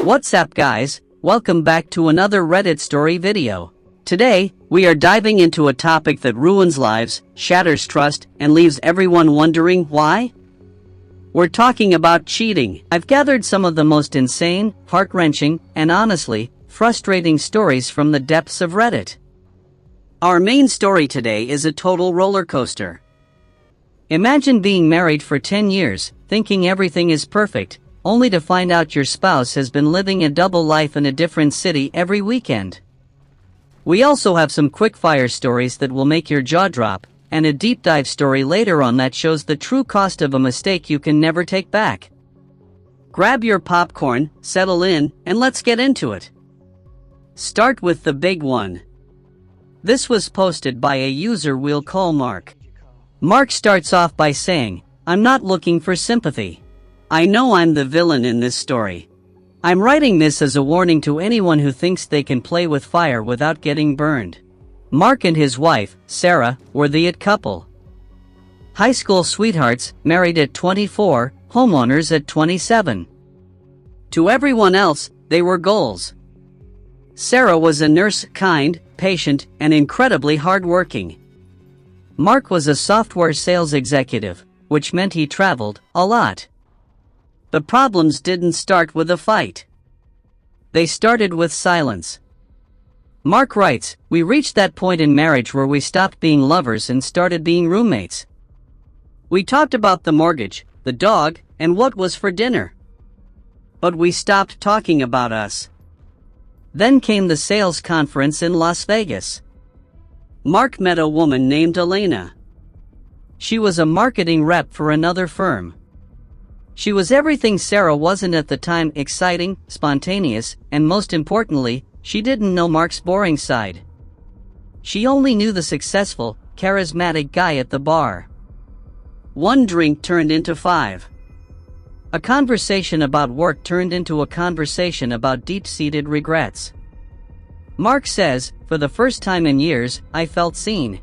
What's up guys, welcome back to another Reddit story video. Today, we are diving into a topic that ruins lives, shatters trust, and leaves everyone wondering why? We're talking about cheating. I've gathered some of the most insane, heart-wrenching, and honestly, frustrating stories from the depths of Reddit. Our main story today is a total roller coaster. Imagine being married for 10 years, thinking everything is perfect, only to find out your spouse has been living a double life in a different city every weekend. We also have some quick-fire stories that will make your jaw drop, and a deep dive story later on that shows the true cost of a mistake you can never take back. Grab your popcorn, settle in, and let's get into it. Start with the big one. This was posted by a user we'll call Mark. Mark starts off by saying, "I'm not looking for sympathy. I know I'm the villain in this story. I'm writing this as a warning to anyone who thinks they can play with fire without getting burned." Mark and his wife, Sarah, were the it couple. High school sweethearts, married at 24, homeowners at 27. To everyone else, they were goals. Sarah was a nurse, kind, patient, and incredibly hardworking. Mark was a software sales executive, which meant he traveled a lot. The problems didn't start with a fight. They started with silence. Mark writes, "We reached that point in marriage where we stopped being lovers and started being roommates. We talked about the mortgage, the dog, and what was for dinner. But we stopped talking about us." Then came the sales conference in Las Vegas. Mark met a woman named Elena. She was a marketing rep for another firm. She was everything Sarah wasn't at the time: exciting, spontaneous, and most importantly, she didn't know Mark's boring side. She only knew the successful, charismatic guy at the bar. One drink turned into 5. A conversation about work turned into a conversation about deep-seated regrets. Mark says, "For the first time in years, I felt seen.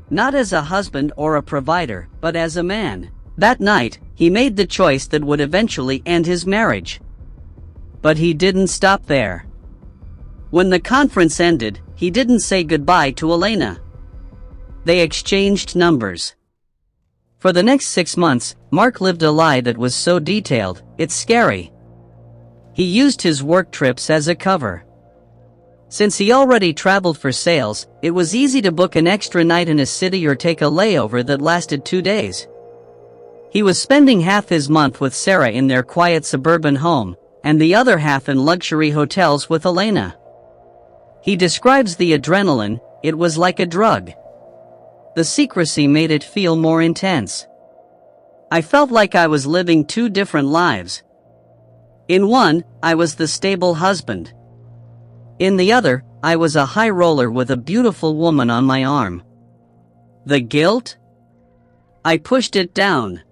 Not as a husband or a provider, but as a man." That night, he made the choice that would eventually end his marriage. But he didn't stop there. When the conference ended, he didn't say goodbye to Elena. They exchanged numbers. For the next 6 months, Mark lived a lie that was so detailed, it's scary. He used his work trips as a cover. Since he already traveled for sales, it was easy to book an extra night in a city or take a layover that lasted 2 days. He was spending half his month with Sarah in their quiet suburban home, and the other half in luxury hotels with Elena. He describes the adrenaline, it was like a drug. The secrecy made it feel more intense. "I felt like I was living 2 different lives. In one, I was the stable husband. In the other, I was a high roller with a beautiful woman on my arm. The guilt? I pushed it down.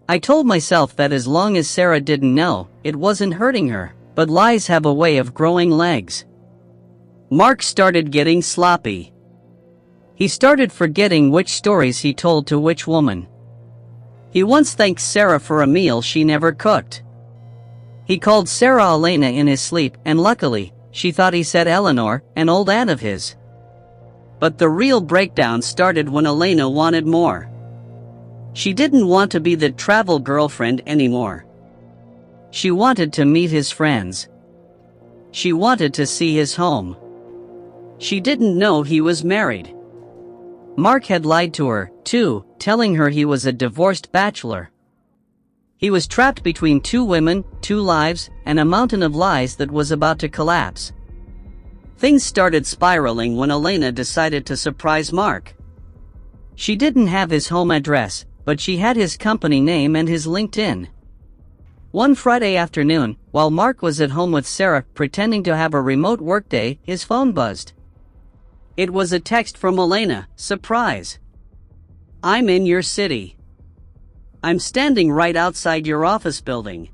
I told myself that as long as Sarah didn't know, it wasn't hurting her, but lies have a way of growing legs." Mark started getting sloppy. He started forgetting which stories he told to which woman. He once thanked Sarah for a meal she never cooked. He called Sarah Elena in his sleep, and luckily, she thought he said Eleanor, an old aunt of his. But the real breakdown started when Elena wanted more. She didn't want to be the travel girlfriend anymore. She wanted to meet his friends. She wanted to see his home. She didn't know he was married. Mark had lied to her, too, telling her he was a divorced bachelor. He was trapped between 2 women, 2 lives, and a mountain of lies that was about to collapse. Things started spiraling when Elena decided to surprise Mark. She didn't have his home address, but she had his company name and his LinkedIn. One Friday afternoon, while Mark was at home with Sarah pretending to have a remote workday, his phone buzzed. It was a text from Elena. "Surprise. I'm in your city. I'm standing right outside your office building.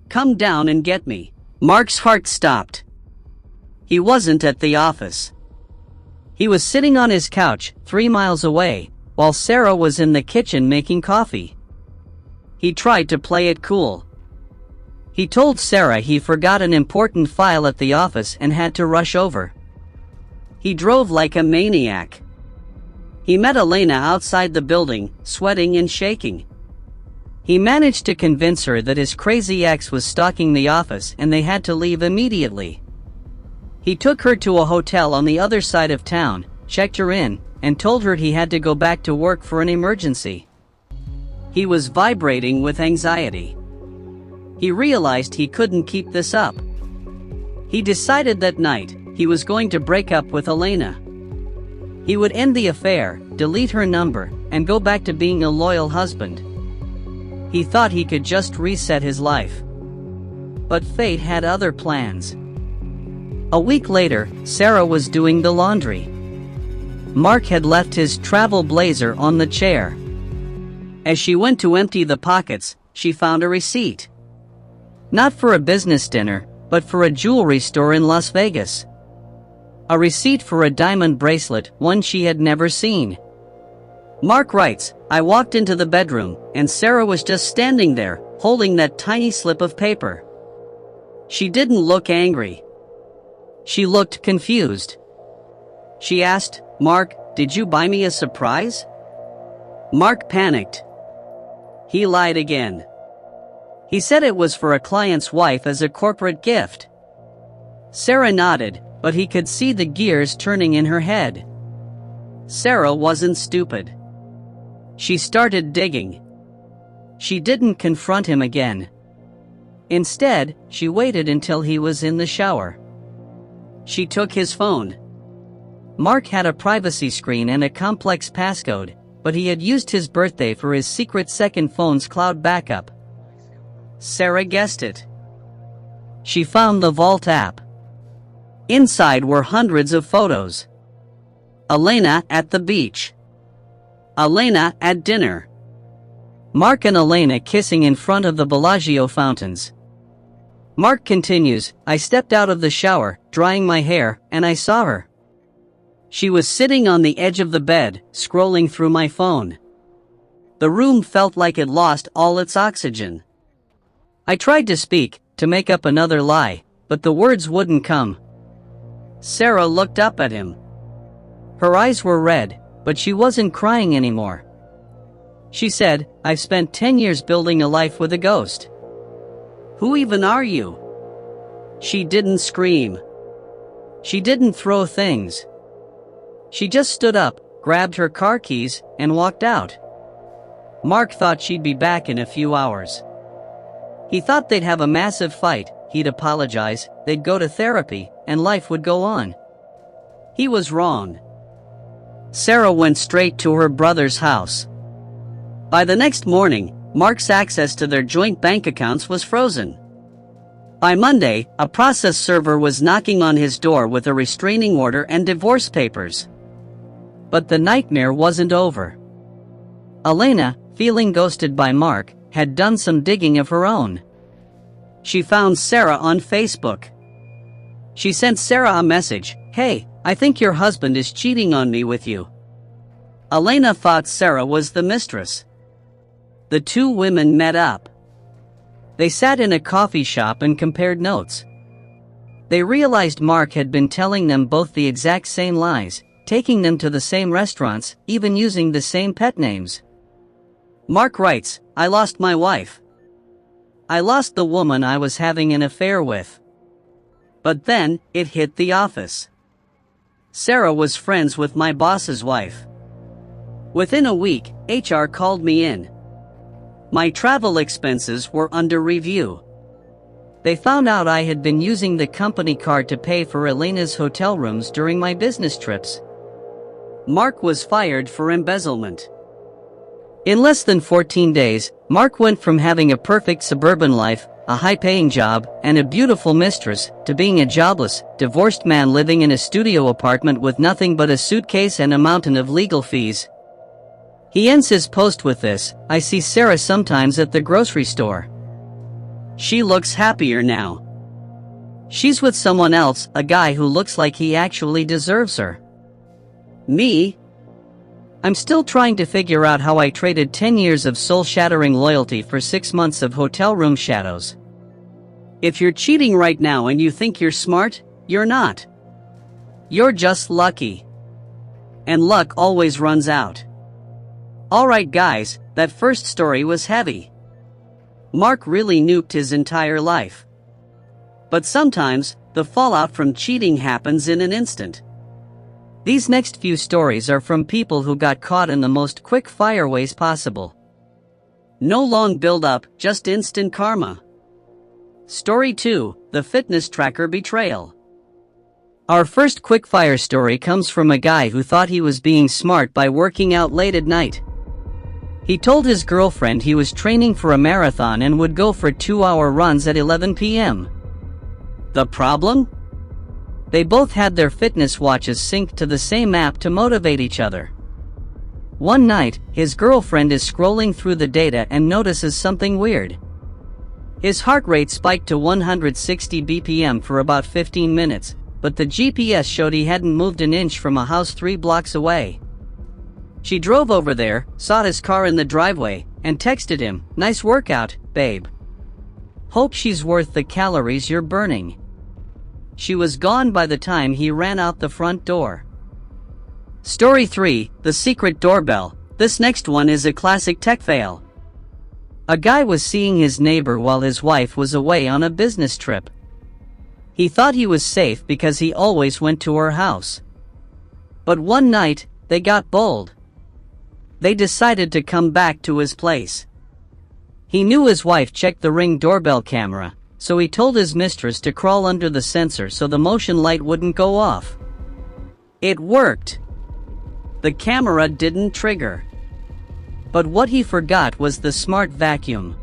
Come down and get me." Mark's heart stopped. He wasn't at the office. He was sitting on his couch, 3 miles away, while Sarah was in the kitchen making coffee. He tried to play it cool. He told Sarah he forgot an important file at the office and had to rush over. He drove like a maniac. He met Elena outside the building, sweating and shaking. He managed to convince her that his crazy ex was stalking the office and they had to leave immediately. He took her to a hotel on the other side of town, checked her in, and told her he had to go back to work for an emergency. He was vibrating with anxiety. He realized he couldn't keep this up. He decided that night he was going to break up with Elena. He would end the affair, delete her number, and go back to being a loyal husband. He thought he could just reset his life. But fate had other plans. A week later, Sarah was doing the laundry. Mark had left his travel blazer on the chair. As she went to empty the pockets, she found a receipt. Not for a business dinner, but for a jewelry store in Las Vegas. A receipt for a diamond bracelet, one she had never seen. Mark writes, "I walked into the bedroom, and Sarah was just standing there, holding that tiny slip of paper. She didn't look angry. She looked confused. She asked, 'Mark, did you buy me a surprise?' Mark panicked. He lied again. He said it was for a client's wife as a corporate gift. Sarah nodded, but he could see the gears turning in her head. Sarah wasn't stupid. She started digging. She didn't confront him again. Instead, she waited until he was in the shower. She took his phone. Mark had a privacy screen and a complex passcode, but he had used his birthday for his secret second phone's cloud backup. Sarah guessed it. She found the Vault app. Inside were hundreds of photos. Elena at the beach. Elena at dinner. Mark and Elena kissing in front of the Bellagio fountains. Mark continues, "I stepped out of the shower, drying my hair, and I saw her. She was sitting on the edge of the bed, scrolling through my phone. The room felt like it lost all its oxygen. I tried to speak, to make up another lie, but the words wouldn't come." Sarah looked up at him. Her eyes were red, but she wasn't crying anymore. She said, "I've spent 10 years building a life with a ghost. Who even are you?" She didn't scream. She didn't throw things. She just stood up, grabbed her car keys, and walked out. Mark thought she'd be back in a few hours. He thought they'd have a massive fight, he'd apologize, they'd go to therapy, and life would go on. He was wrong. Sarah went straight to her brother's house. By the next morning, Mark's access to their joint bank accounts was frozen. By Monday, a process server was knocking on his door with a restraining order and divorce papers. But the nightmare wasn't over. Elena, feeling ghosted by Mark, had done some digging of her own. She found Sarah on Facebook. She sent Sarah a message, "Hey, I think your husband is cheating on me with you." Elena thought Sarah was the mistress. The two women met up. They sat in a coffee shop and compared notes. They realized Mark had been telling them both the exact same lies, taking them to the same restaurants, even using the same pet names. Mark writes, "I lost my wife. I lost the woman I was having an affair with." But then, it hit the office. Sarah was friends with my boss's wife. Within a week, HR called me in. My travel expenses were under review. They found out I had been using the company card to pay for Elena's hotel rooms during my business trips. Mark was fired for embezzlement. In less than 14 days, Mark went from having a perfect suburban life, a high-paying job, and a beautiful mistress, to being a jobless, divorced man living in a studio apartment with nothing but a suitcase and a mountain of legal fees. He ends his post with this, "I see Sarah sometimes at the grocery store. She looks happier now. She's with someone else, a guy who looks like he actually deserves her." Me? I'm still trying to figure out how I traded 10 years of soul-shattering loyalty for 6 months of hotel room shadows. If you're cheating right now and you think you're smart, you're not. You're just lucky. And luck always runs out. Alright guys, that first story was heavy. Mark really nuked his entire life. But sometimes, the fallout from cheating happens in an instant. These next few stories are from people who got caught in the most quick-fire ways possible. No long build-up, just instant karma. Story 2, The Fitness Tracker Betrayal. Our first quick-fire story comes from a guy who thought he was being smart by working out late at night. He told his girlfriend he was training for a marathon and would go for 2-hour runs at 11 p.m. The problem? They both had their fitness watches synced to the same app to motivate each other. One night, his girlfriend is scrolling through the data and notices something weird. His heart rate spiked to 160 BPM for about 15 minutes, but the GPS showed he hadn't moved an inch from a house 3 blocks away. She drove over there, saw his car in the driveway, and texted him, "Nice workout, babe. Hope she's worth the calories you're burning." She was gone by the time he ran out the front door. Story 3, The Secret Doorbell. This next one is a classic tech fail. A guy was seeing his neighbor while his wife was away on a business trip. He thought he was safe because he always went to her house. But one night, they got bold. They decided to come back to his place. He knew his wife checked the Ring doorbell camera, so he told his mistress to crawl under the sensor so the motion light wouldn't go off. It worked. The camera didn't trigger. But what he forgot was the smart vacuum.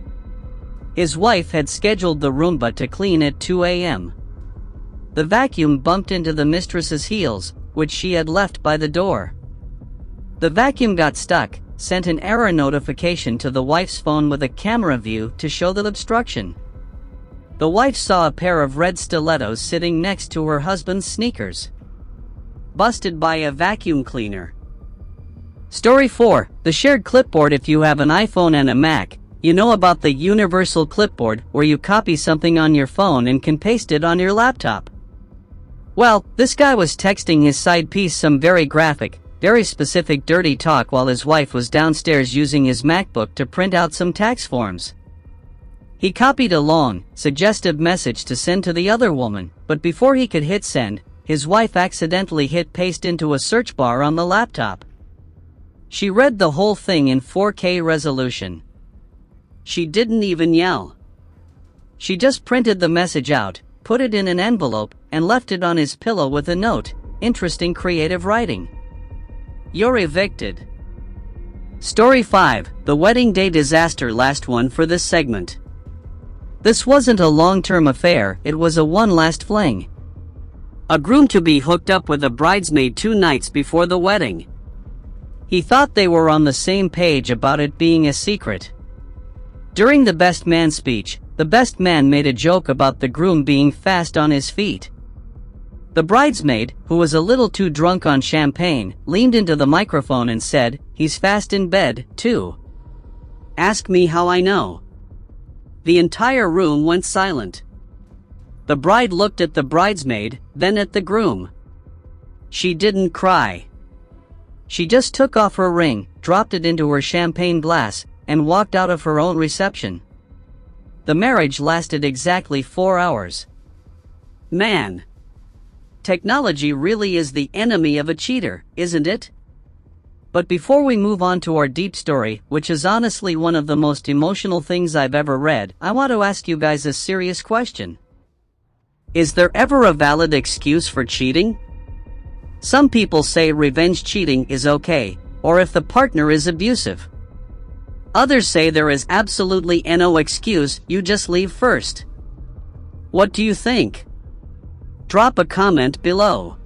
His wife had scheduled the Roomba to clean at 2 a.m. The vacuum bumped into the mistress's heels, which she had left by the door. The vacuum got stuck, sent an error notification to the wife's phone with a camera view to show the obstruction. The wife saw a pair of red stilettos sitting next to her husband's sneakers. Busted by a vacuum cleaner. Story 4, The Shared Clipboard. If you have an iPhone and a Mac, you know about the universal clipboard where you copy something on your phone and can paste it on your laptop. Well, this guy was texting his side piece some very graphic, very specific dirty talk while his wife was downstairs using his MacBook to print out some tax forms. He copied a long, suggestive message to send to the other woman, but before he could hit send, his wife accidentally hit paste into a search bar on the laptop. She read the whole thing in 4K resolution. She didn't even yell. She just printed the message out, put it in an envelope, and left it on his pillow with a note, "Interesting creative writing. You're evicted." Story 5, The Wedding Day Disaster. Last one for this segment. This wasn't a long-term affair, it was a one last fling. A groom-to-be hooked up with a bridesmaid 2 nights before the wedding. He thought they were on the same page about it being a secret. During the best man speech, the best man made a joke about the groom being fast on his feet. The bridesmaid, who was a little too drunk on champagne, leaned into the microphone and said, "He's fast in bed, too." Ask me how I know. The entire room went silent. The bride looked at the bridesmaid, then at the groom. She didn't cry. She just took off her ring, dropped it into her champagne glass, and walked out of her own reception. The marriage lasted exactly 4 hours. Man. Technology really is the enemy of a cheater, isn't it? But before we move on to our deep story, which is honestly one of the most emotional things I've ever read, I want to ask you guys a serious question. Is there ever a valid excuse for cheating? Some people say revenge cheating is okay, or if the partner is abusive. Others say there is absolutely no excuse, you just leave first. What do you think? Drop a comment below.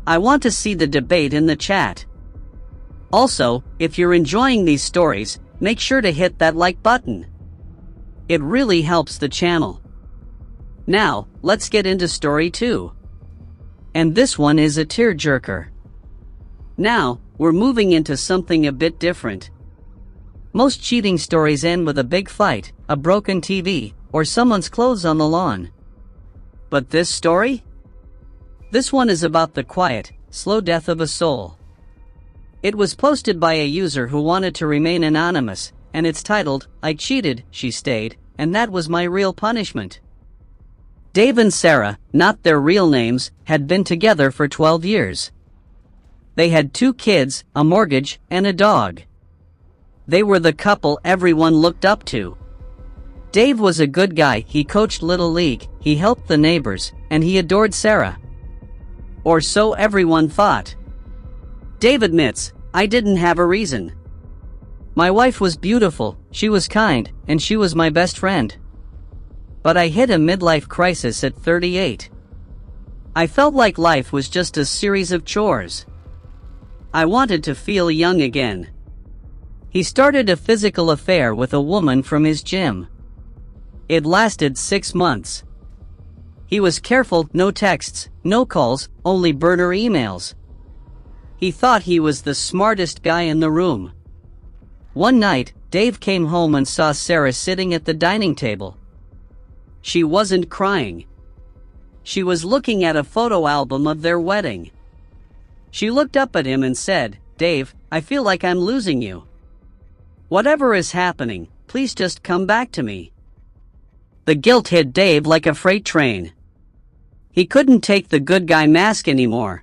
I want to see the debate in the chat. Also, if you're enjoying these stories, make sure to hit that like button. It really helps the channel. Now, let's get into story 2. And this one is a tearjerker. Now, we're moving into something a bit different. Most cheating stories end with a big fight, a broken TV, or someone's clothes on the lawn. But this story? This one is about the quiet, slow death of a soul. It was posted by a user who wanted to remain anonymous, and it's titled, "I cheated, she stayed, and that was my real punishment." Dave and Sarah, not their real names, had been together for 12 years. They had 2 kids, a mortgage, and a dog. They were the couple everyone looked up to. Dave was a good guy, he coached Little League, he helped the neighbors, and he adored Sarah. Or so everyone thought. Dave admits, "I didn't have a reason. My wife was beautiful, she was kind, and she was my best friend. But I hit a midlife crisis at 38. I felt like life was just a series of chores. I wanted to feel young again." He started a physical affair with a woman from his gym. It lasted 6 months. He was careful, no texts, no calls, only burner emails. He thought he was the smartest guy in the room. One night, Dave came home and saw Sarah sitting at the dining table. She wasn't crying. She was looking at a photo album of their wedding. She looked up at him and said, "Dave, I feel like I'm losing you. Whatever is happening, please just come back to me." The guilt hit Dave like a freight train. He couldn't take the good guy mask anymore.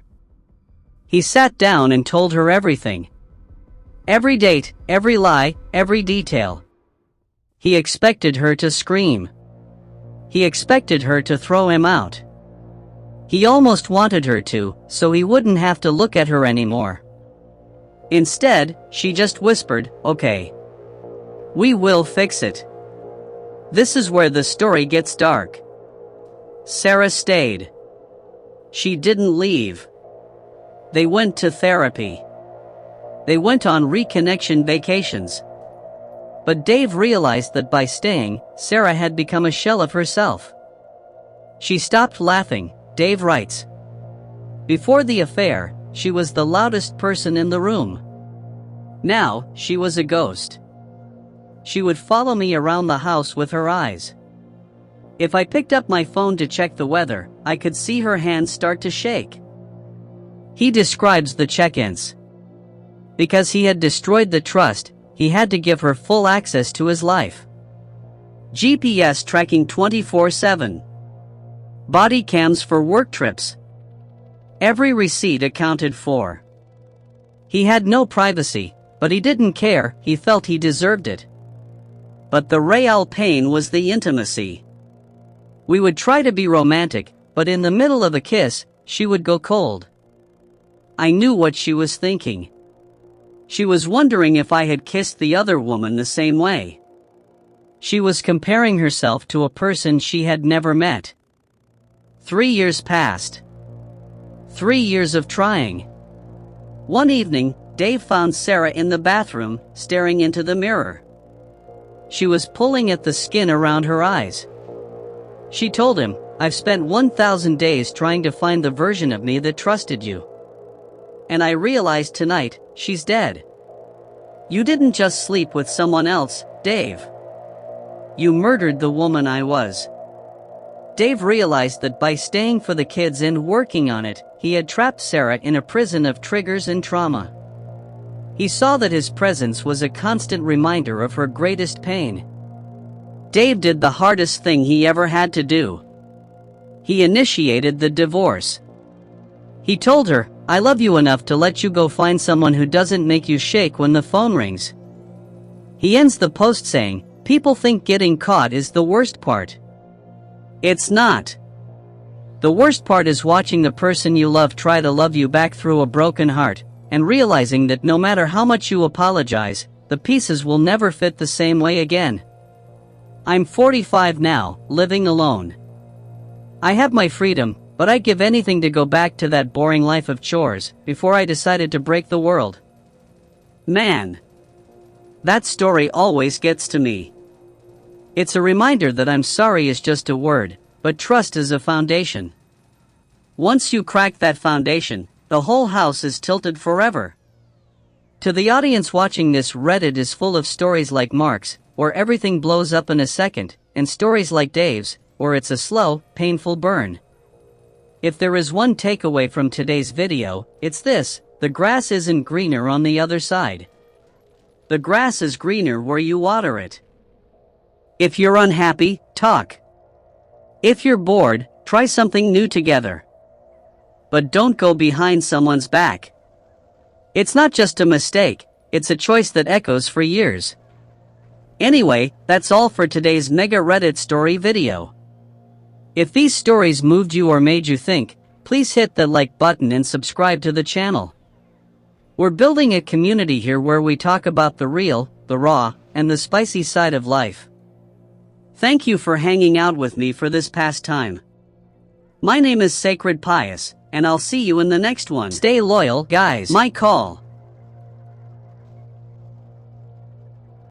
He sat down and told her everything. Every date, every lie, every detail. He expected her to scream. He expected her to throw him out. He almost wanted her to, so he wouldn't have to look at her anymore. Instead, she just whispered, "Okay. We will fix it." This is where the story gets dark. Sarah stayed. She didn't leave. They went to therapy. They went on reconnection vacations. But Dave realized that by staying, Sarah had become a shell of herself. She stopped laughing, Dave writes. Before the affair, she was the loudest person in the room. Now, she was a ghost. She would follow me around the house with her eyes. If I picked up my phone to check the weather, I could see her hands start to shake. He describes the check-ins. Because he had destroyed the trust, he had to give her full access to his life. GPS tracking 24/7. Body cams for work trips. Every receipt accounted for. He had no privacy, but he didn't care, he felt he deserved it. But the real pain was the intimacy. We would try to be romantic, but in the middle of a kiss, she would go cold. I knew what she was thinking. She was wondering if I had kissed the other woman the same way. She was comparing herself to a person she had never met. 3 years passed. 3 years of trying. One evening, Dave found Sarah in the bathroom, staring into the mirror. She was pulling at the skin around her eyes. She told him, "I've spent 1,000 days trying to find the version of me that trusted you. And I realized tonight, she's dead. You didn't just sleep with someone else, Dave. You murdered the woman I was." Dave realized that by staying for the kids and working on it, he had trapped Sarah in a prison of triggers and trauma. He saw that his presence was a constant reminder of her greatest pain. Dave did the hardest thing he ever had to do. He initiated the divorce. He told her, "I love you enough to let you go find someone who doesn't make you shake when the phone rings." He ends the post saying, "People think getting caught is the worst part. It's not. The worst part is watching the person you love try to love you back through a broken heart, and realizing that no matter how much you apologize, the pieces will never fit the same way again. I'm 45 now, living alone. I have my freedom, but I'd give anything to go back to that boring life of chores, before I decided to break the world." Man. That story always gets to me. It's a reminder that I'm sorry is just a word, but trust is a foundation. Once you crack that foundation, the whole house is tilted forever. To the audience watching this, Reddit is full of stories like Mark's, where everything blows up in a second, and stories like Dave's, or it's a slow, painful burn. If there is one takeaway from today's video, it's this: the grass isn't greener on the other side. The grass is greener where you water it. If you're unhappy, talk. If you're bored, try something new together. But don't go behind someone's back. It's not just a mistake, it's a choice that echoes for years. Anyway, that's all for today's mega Reddit story video. If these stories moved you or made you think, please hit the like button and subscribe to the channel. We're building a community here where we talk about the real, the raw, and the spicy side of life. Thank you for hanging out with me for this past time. My name is Sacred Pious, and I'll see you in the next one. Stay loyal, guys. My call.